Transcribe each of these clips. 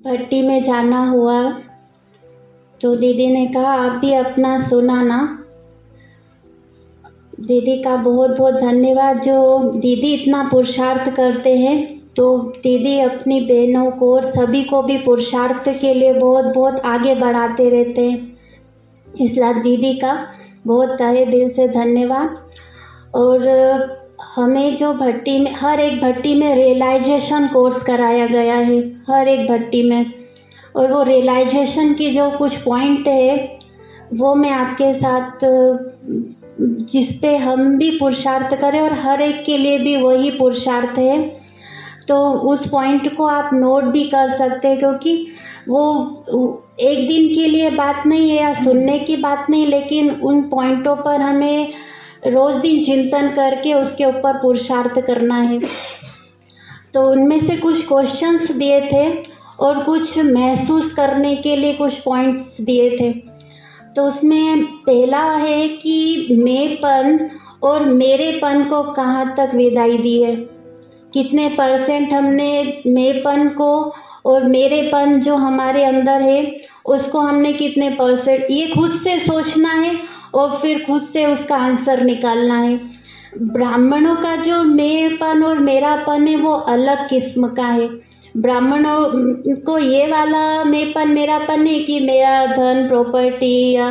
भट्टी में जाना हुआ तो दीदी ने कहा आप भी अपना सुनाना। दीदी का बहुत बहुत धन्यवाद, जो दीदी इतना पुरुषार्थ करते हैं। तो दीदी अपनी बहनों को और सभी को भी पुरुषार्थ के लिए बहुत बहुत आगे बढ़ाते रहते हैं, इसलिए दीदी का बहुत तहे दिल से धन्यवाद। और हमें जो भट्टी में, हर एक भट्टी में रियलाइजेशन कोर्स कराया गया है, हर एक भट्टी में। और वो रियलाइजेशन की जो कुछ पॉइंट है वो मैं आपके साथ, जिस पे हम भी पुरुषार्थ करें और हर एक के लिए भी वही पुरुषार्थ है, तो उस पॉइंट को आप नोट भी कर सकते हैं, क्योंकि वो एक दिन के लिए बात नहीं है या सुनने की बात नहीं, लेकिन उन पॉइंटों पर हमें रोज़ दिन चिंतन करके उसके ऊपर पुरुषार्थ करना है। तो उनमें से कुछ क्वेश्चंस दिए थे और कुछ महसूस करने के लिए कुछ पॉइंट्स दिए थे। तो उसमें पहला है कि मैंपन और मेरेपन को कहाँ तक विदाई दी है, कितने % हमने मैंपन को और मेरेपन जो हमारे अंदर है उसको हमने कितने %, ये खुद से सोचना है और फिर खुद से उसका आंसर निकालना है। ब्राह्मणों का जो मैंपन और मेरापन है वो अलग किस्म का है। ब्राह्मणों को ये वाला मैंपन मेरापन है कि मेरा धन प्रॉपर्टी या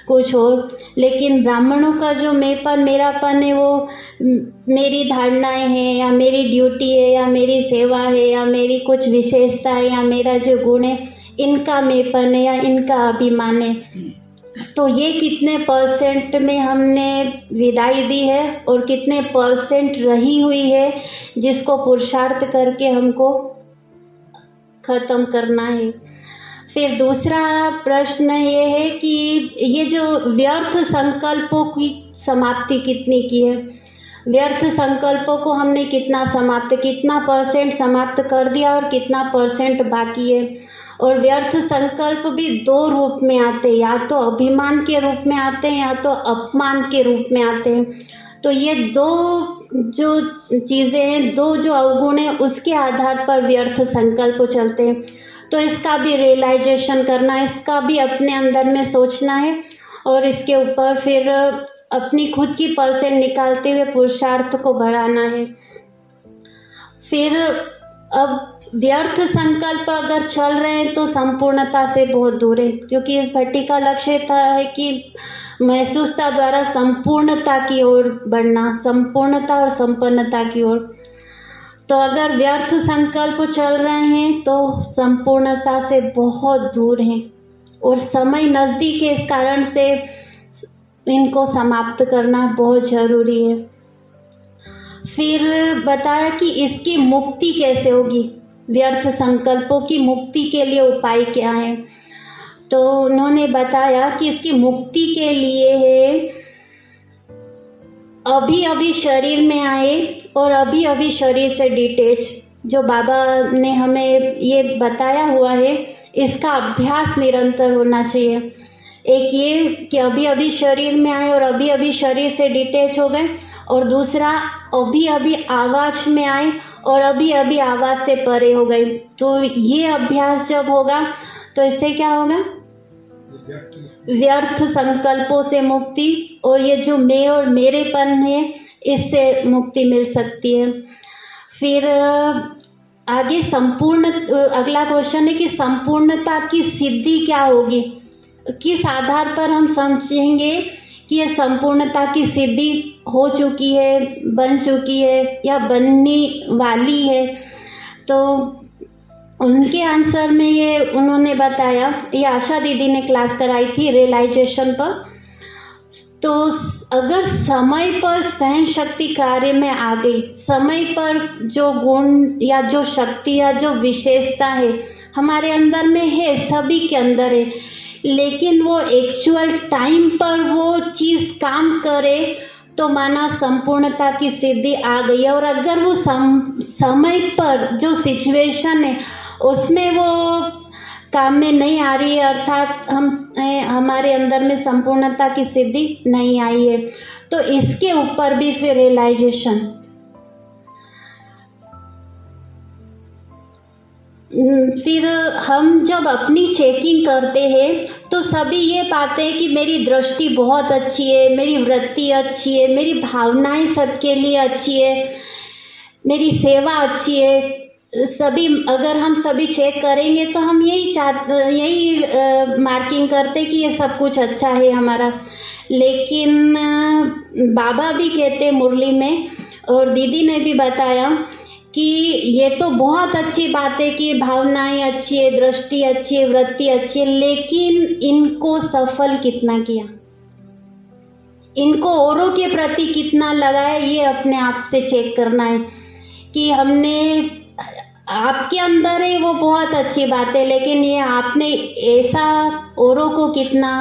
कुछ और, लेकिन ब्राह्मणों का जो मैंपन मेरापन है वो मेरी धारणाएं हैं या मेरी ड्यूटी है या मेरी सेवा है या मेरी कुछ विशेषता है या मेरा जो गुण है, इनका मैंपन है या इनका अभिमान है। तो ये कितने % में हमने विदाई दी है और कितने % रही हुई है जिसको पुरुषार्थ करके हमको ख़त्म करना है। फिर दूसरा प्रश्न ये है कि ये जो व्यर्थ संकल्पों की समाप्ति कितनी की है, व्यर्थ संकल्पों को हमने कितना % समाप्त कर दिया और कितना % बाकी है। और व्यर्थ संकल्प भी 2 रूप में आते हैं, या तो अभिमान के रूप में आते हैं या तो अपमान के रूप में आते हैं। तो ये 2 जो चीज़ें हैं, 2 जो अवगुण हैं, उसके आधार पर व्यर्थ संकल्प चलते हैं। तो इसका भी रियलाइजेशन करना है, इसका भी अपने अंदर में सोचना है और इसके ऊपर फिर अपनी खुद की % निकालते हुए पुरुषार्थ को बढ़ाना है। फिर अब व्यर्थ संकल्प अगर चल रहे हैं तो संपूर्णता से बहुत दूर है, क्योंकि इस भट्टी का लक्ष्य था है कि महसूसता द्वारा संपूर्णता की ओर बढ़ना, संपूर्णता और संपन्नता की ओर। तो अगर व्यर्थ संकल्प चल रहे हैं तो संपूर्णता से बहुत दूर हैं और समय नज़दीक है, इस कारण से इनको समाप्त करना बहुत ज़रूरी है। फिर बताया कि इसकी मुक्ति कैसे होगी, व्यर्थ संकल्पों की मुक्ति के लिए उपाय क्या है। तो उन्होंने बताया कि इसकी मुक्ति के लिए है अभी अभी शरीर में आए और अभी अभी शरीर से डिटैच। जो बाबा ने हमें ये बताया हुआ है, इसका अभ्यास निरंतर होना चाहिए। एक ये कि अभी अभी शरीर में आए और अभी अभी शरीर से डिटैच हो गए, और दूसरा अभी अभी आवाज़ में आए और अभी अभी आवाज़ से परे हो गए। तो ये अभ्यास जब होगा तो इससे क्या होगा, व्यर्थ संकल्पों से मुक्ति, और ये जो मैं और मेरेपन है इससे मुक्ति मिल सकती है। फिर आगे अगला क्वेश्चन है कि संपूर्णता की सिद्धि क्या होगी, किस आधार पर हम समझेंगे कि ये संपूर्णता की सिद्धि हो चुकी है, बन चुकी है या बनने वाली है। तो उनके आंसर में ये उन्होंने बताया, ये आशा दीदी ने क्लास कराई थी रियलाइजेशन पर। तो अगर समय पर सहन शक्ति कार्य में आ गई, समय पर जो गुण या जो शक्ति या जो विशेषता है हमारे अंदर में है, सभी के अंदर है, लेकिन वो एक्चुअल टाइम पर वो चीज़ काम करे तो माना संपूर्णता की सिद्धि आ गई है। और अगर वो समय पर जो सिचुएशन है उसमें वो काम में नहीं आ रही है, अर्थात हमारे अंदर में संपूर्णता की सिद्धि नहीं आई है, तो इसके ऊपर भी फिर फिर हम जब अपनी चेकिंग करते हैं तो सभी ये पाते हैं कि मेरी दृष्टि बहुत अच्छी है, मेरी वृत्ति अच्छी है, मेरी भावनाएं सबके लिए अच्छी है, मेरी सेवा अच्छी है। सभी अगर हम सभी चेक करेंगे तो हम यही मार्किंग करते कि ये सब कुछ अच्छा है हमारा। लेकिन बाबा भी कहते मुरली में, और दीदी ने भी बताया कि ये तो बहुत अच्छी बात है कि भावनाएं अच्छी है, दृष्टि अच्छी है, वृत्ति अच्छी है, लेकिन इनको सफल कितना किया, इनको औरों के प्रति कितना लगाया, ये अपने आप से चेक करना है कि हमने, आपके अंदर है वो बहुत अच्छी बात है, लेकिन ये आपने ऐसा औरों को कितना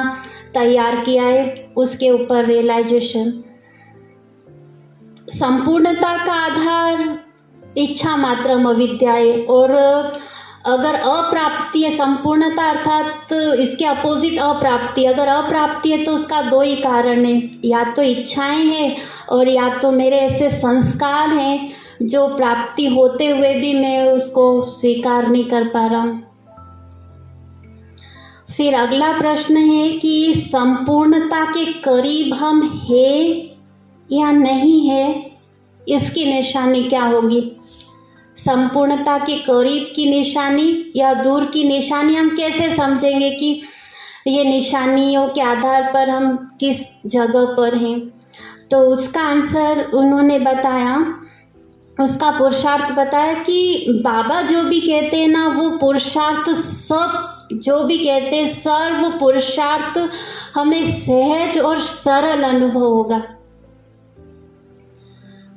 तैयार किया है, उसके ऊपर रियलाइजेशन। संपूर्णता का आधार इच्छा मात्रम अविद्या है, और अगर अप्राप्ति है, संपूर्णता अर्थात इसके अपोजिट अप्राप्ति, अगर अप्राप्ति है तो उसका दो ही कारण है, या तो इच्छाएं हैं और या तो मेरे ऐसे संस्कार हैं जो प्राप्ति होते हुए भी मैं उसको स्वीकार नहीं कर पा रहा हूँ। फिर अगला प्रश्न है कि संपूर्णता के करीब हम हैं या नहीं है, इसकी निशानी क्या होगी? संपूर्णता के करीब की निशानी या दूर की निशानी हम कैसे समझेंगे कि ये निशानियों के आधार पर हम किस जगह पर हैं? तो उसका आंसर उन्होंने बताया, उसका पुरुषार्थ बताया कि बाबा जो भी कहते हैं ना, वो पुरुषार्थ सब जो भी कहते हैं, सर्व पुरुषार्थ हमें सहज और सरल अनुभव होगा।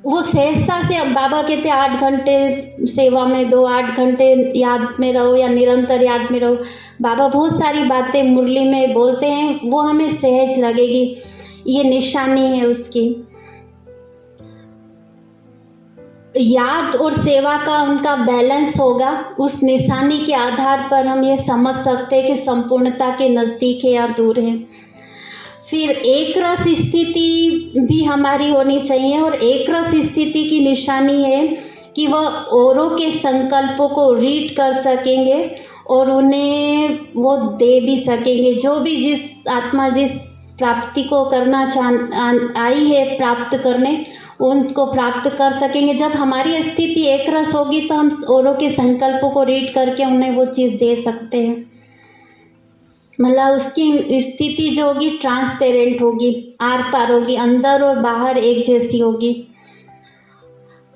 वो सहजता से, बाबा कहते 8 घंटे सेवा में दो, 8 घंटे याद में रहो या निरंतर याद में रहो। बाबा बहुत सारी बातें मुरली में बोलते हैं, वो हमें सहज लगेगी, ये निशानी है उसकी। याद और सेवा का उनका बैलेंस होगा, उस निशानी के आधार पर हम ये समझ सकते हैं कि संपूर्णता के नज़दीक है या दूर है। फिर एक रस स्थिति भी हमारी होनी चाहिए, और एक रस स्थिति की निशानी है कि वह औरों के संकल्पों को रीड कर सकेंगे और उन्हें वो दे भी सकेंगे। जो भी जिस आत्मा जिस प्राप्ति को करना आई है प्राप्त करने, उनको प्राप्त कर सकेंगे। जब हमारी स्थिति एक रस होगी तो हम औरों के संकल्पों को रीड करके उन्हें वो चीज़ दे सकते हैं। मतलब उसकी स्थिति जो होगी ट्रांसपेरेंट होगी, आर पार होगी, अंदर और बाहर एक जैसी होगी।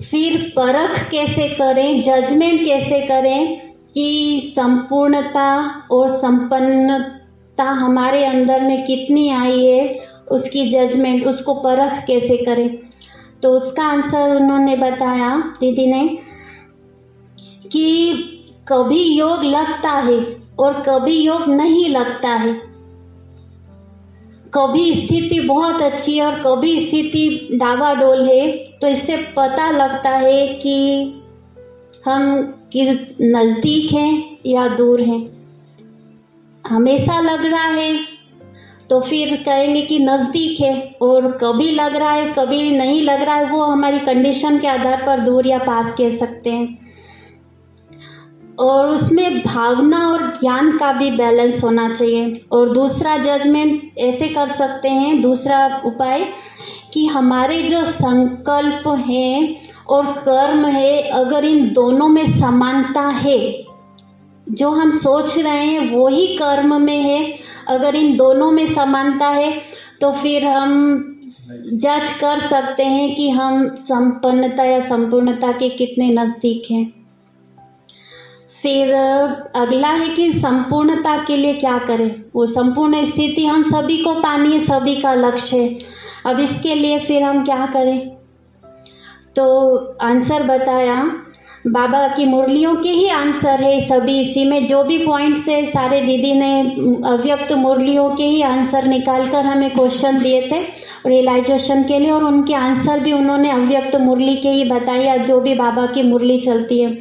फिर परख कैसे करें, जजमेंट कैसे करें कि संपूर्णता और संपन्नता हमारे अंदर में कितनी आई है, उसकी जजमेंट, उसको परख कैसे करें? तो उसका आंसर उन्होंने बताया, दीदी ने, कि कभी योग लगता है और कभी योग नहीं लगता है। कभी स्थिति बहुत अच्छी है और कभी स्थिति डावाडोल है, तो इससे पता लगता है कि हम नज़दीक हैं या दूर हैं। हमेशा लग रहा है तो फिर कहेंगे कि नज़दीक है, और कभी लग रहा है कभी नहीं लग रहा है, वो हमारी कंडीशन के आधार पर दूर या पास कह सकते हैं। और उसमें भावना और ज्ञान का भी बैलेंस होना चाहिए। और दूसरा जजमेंट ऐसे कर सकते हैं, दूसरा उपाय, कि हमारे जो संकल्प हैं और कर्म है, अगर इन दोनों में समानता है, जो हम सोच रहे हैं वो ही कर्म में है, अगर इन दोनों में समानता है तो फिर हम जज कर सकते हैं कि हम संपन्नता या संपूर्णता के कितने नज़दीक हैं। फिर अगला है कि संपूर्णता के लिए क्या करें। वो संपूर्ण स्थिति हम सभी को पानी है, सभी का लक्ष्य है। अब इसके लिए फिर हम क्या करें? तो आंसर बताया, बाबा की मुरलियों के ही आंसर है सभी, इसी में जो भी पॉइंट्स है सारे दीदी ने अव्यक्त मुरलियों के ही आंसर निकाल कर हमें क्वेश्चन दिए थे रियलाइजेशन के लिए, और उनके आंसर भी उन्होंने अव्यक्त मुरली के ही बताया, जो भी बाबा की मुरली चलती है।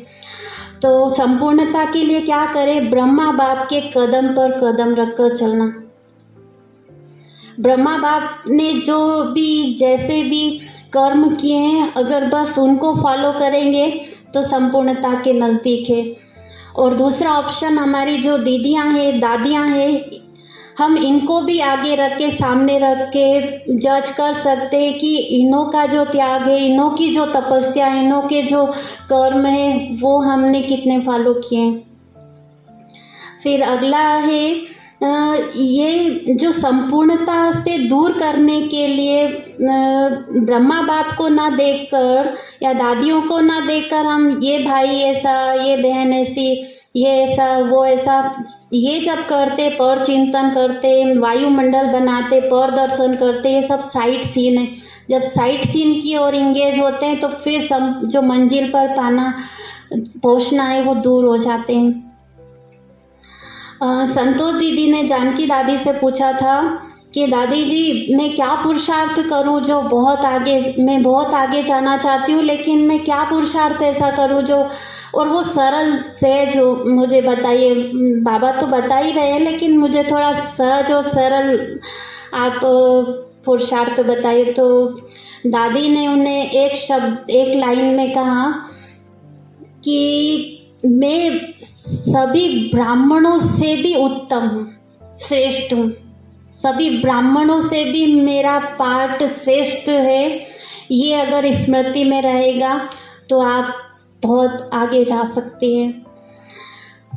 तो संपूर्णता के लिए क्या करें? ब्रह्मा बाप के कदम पर कदम रखकर चलना। ब्रह्मा बाप ने जो भी जैसे भी कर्म किए हैं, अगर बस उनको फॉलो करेंगे तो संपूर्णता के नज़दीक है। और दूसरा ऑप्शन हमारी जो दीदियाँ हैं, दादियाँ हैं, हम इनको भी आगे रख के, सामने रख के जज कर सकते हैं कि इन्हों का जो त्याग है, इन्हों की जो तपस्या है, इन्हों के जो कर्म है, वो हमने कितने फॉलो किए हैं। फिर अगला है ये जो संपूर्णता से दूर करने के लिए ब्रह्मा बाप को ना देखकर या दादियों को ना देखकर हम ये भाई ऐसा, ये बहन ऐसी, ये ऐसा, वो ऐसा, ये जब करते, पर चिंतन करते, वायुमंडल बनाते, पर दर्शन करते, ये सब साइट सीन है। जब साइट सीन की ओर इंगेज होते हैं तो फिर जो मंजिल पर पहुंचना है वो दूर हो जाते हैं। संतोष दीदी ने जानकी दादी से पूछा था कि दादी जी मैं क्या पुरुषार्थ करूं जो मैं बहुत आगे जाना चाहती हूं, लेकिन मैं क्या पुरुषार्थ ऐसा करूं जो, और वो सरल सहज हो, मुझे बताइए। बाबा तो बता ही रहे हैं, लेकिन मुझे थोड़ा सहज और सरल आप पुरुषार्थ बताइए। तो दादी ने उन्हें एक लाइन में कहा कि मैं सभी ब्राह्मणों से भी उत्तम हूँ, श्रेष्ठ हूँ, सभी ब्राह्मणों से भी मेरा पाठ श्रेष्ठ है। ये अगर स्मृति में रहेगा तो आप बहुत आगे जा सकते हैं।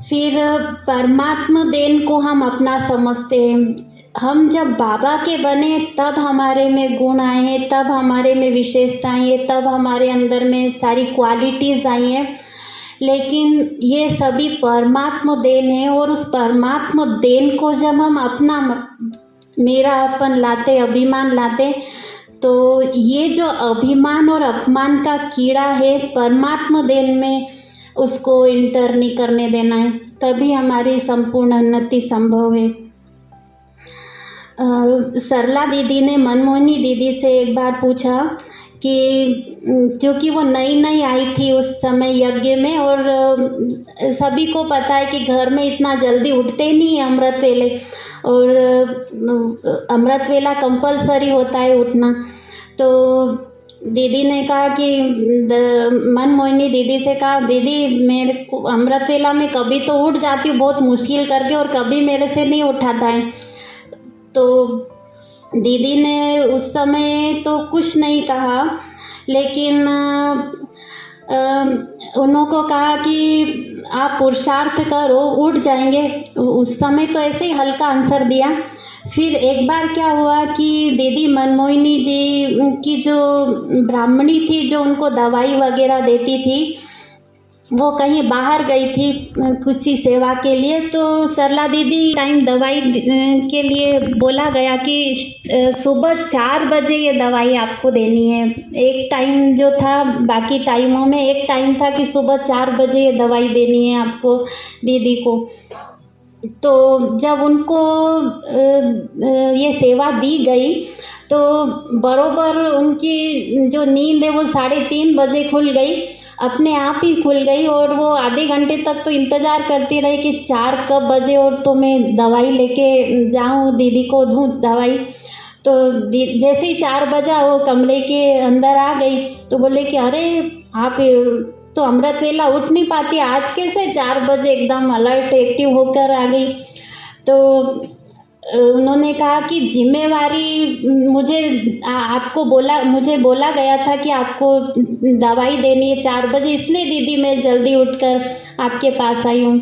फिर परमात्मा देन को हम अपना समझते हैं। हम जब बाबा के बने तब हमारे में गुण आए हैं, तब हमारे में विशेषताएं हैं, तब हमारे अंदर में सारी क्वालिटीज़ आई हैं, लेकिन ये सभी परमात्मा देन है। और उस परमात्मा देन को जब हम अपना मेरापन लाते, अभिमान लाते, तो ये जो अभिमान और अपमान का कीड़ा है परमात्मा देन में, उसको इंटर नहीं करने देना है, तभी हमारी संपूर्ण उन्नति संभव है। सरला दीदी ने मनमोहिनी दीदी से एक बार पूछा कि क्योंकि वो नई नई आई थी उस समय यज्ञ में, और सभी को पता है कि घर में इतना जल्दी उठते नहीं है अमृत वेले, और अमृत वेला कंपलसरी होता है उठना। तो दीदी ने कहा कि मनमोहिनी दीदी से कहा, दीदी मेरे को अमृत वेला में कभी तो उठ जाती हूँ बहुत मुश्किल करके, और कभी मेरे से नहीं उठाता है। तो दीदी ने उस समय तो कुछ नहीं कहा, लेकिन उनको कहा कि आप पुरुषार्थ करो, उठ जाएंगे। उस समय तो ऐसे ही हल्का आंसर दिया। फिर एक बार क्या हुआ कि दीदी मनमोहिनी जी की जो ब्राह्मणी थी जो उनको दवाई वगैरह देती थी, वो कहीं बाहर गई थी किसी सेवा के लिए। तो सरला दीदी टाइम दवाई के लिए बोला गया कि सुबह 4 बजे ये दवाई आपको देनी है। एक टाइम जो था, बाकी टाइमों में एक टाइम था कि सुबह 4 बजे ये दवाई देनी है आपको दीदी को। तो जब उनको ये सेवा दी गई तो बरोबर उनकी जो नींद है वो 3:30 बजे खुल गई, अपने आप ही खुल गई। और वो आधे घंटे तक तो इंतज़ार करती रही कि 4 कब बजे और तो मैं दवाई लेके जाऊँ, दीदी को दूँ दवाई। तो जैसे ही 4 बजा वो कमरे के अंदर आ गई तो बोले कि अरे आप तो अमृत वेला उठ नहीं पाती, आज कैसे 4 बजे एकदम अलर्ट एक्टिव होकर आ गई। तो उन्होंने कहा कि जिम्मेवारी मुझे बोला गया था कि आपको दवाई देनी है 4 बजे, इसलिए दीदी मैं जल्दी उठकर आपके पास आई हूँ।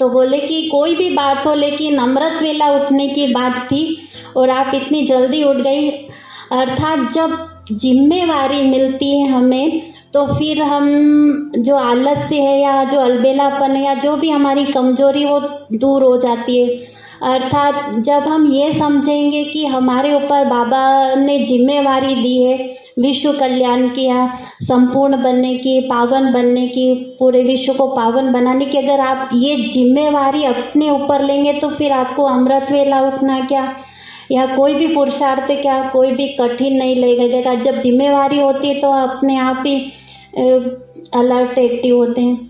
तो बोले कि कोई भी बात हो, लेकिन अमृत वेला उठने की बात थी और आप इतनी जल्दी उठ गई। अर्थात जब जिम्मेवारी मिलती है हमें तो फिर हम जो आलस्य है या जो अलबेलापन है या जो भी हमारी कमजोरी वो दूर हो जाती है। अर्थात जब हम ये समझेंगे कि हमारे ऊपर बाबा ने जिम्मेवारी दी है विश्व कल्याण की या संपूर्ण बनने की, पावन बनने की, पूरे विश्व को पावन बनाने की, अगर आप ये जिम्मेवारी अपने ऊपर लेंगे तो फिर आपको अमृत वेला उठना क्या या कोई भी पुरुषार्थ क्या, कोई भी कठिन नहीं लगेगा। जब जिम्मेवारी होती है तो अपने आप ही अलर्ट एक्टिव होते हैं।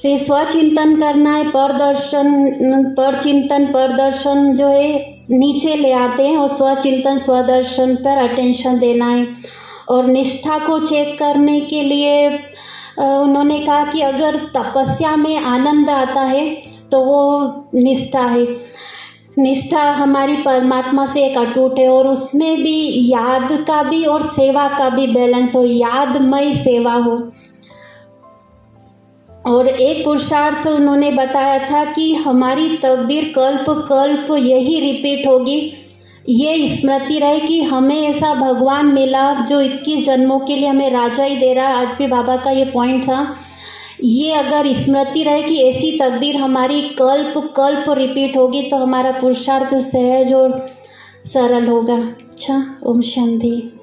फिर स्वचिंतन करना है, पर चिंतन प्रदर्शन जो है नीचे ले आते हैं और स्वचिंतन स्वदर्शन पर अटेंशन देना है। और निष्ठा को चेक करने के लिए उन्होंने कहा कि अगर तपस्या में आनंद आता है तो वो निष्ठा है। निष्ठा हमारी परमात्मा से एक अटूट है और उसमें भी याद का भी और सेवा का भी बैलेंस हो, यादमय सेवा हो। और एक पुरुषार्थ उन्होंने बताया था कि हमारी तकदीर कल्प कल्प यही रिपीट होगी। ये स्मृति रहे कि हमें ऐसा भगवान मिला जो 21 जन्मों के लिए हमें राजा ही दे रहा है। आज भी बाबा का ये पॉइंट था। ये अगर स्मृति रहे कि ऐसी तकदीर हमारी कल्प कल्प रिपीट होगी तो हमारा पुरुषार्थ सहज और सरल होगा। अच्छा, ओम शांति।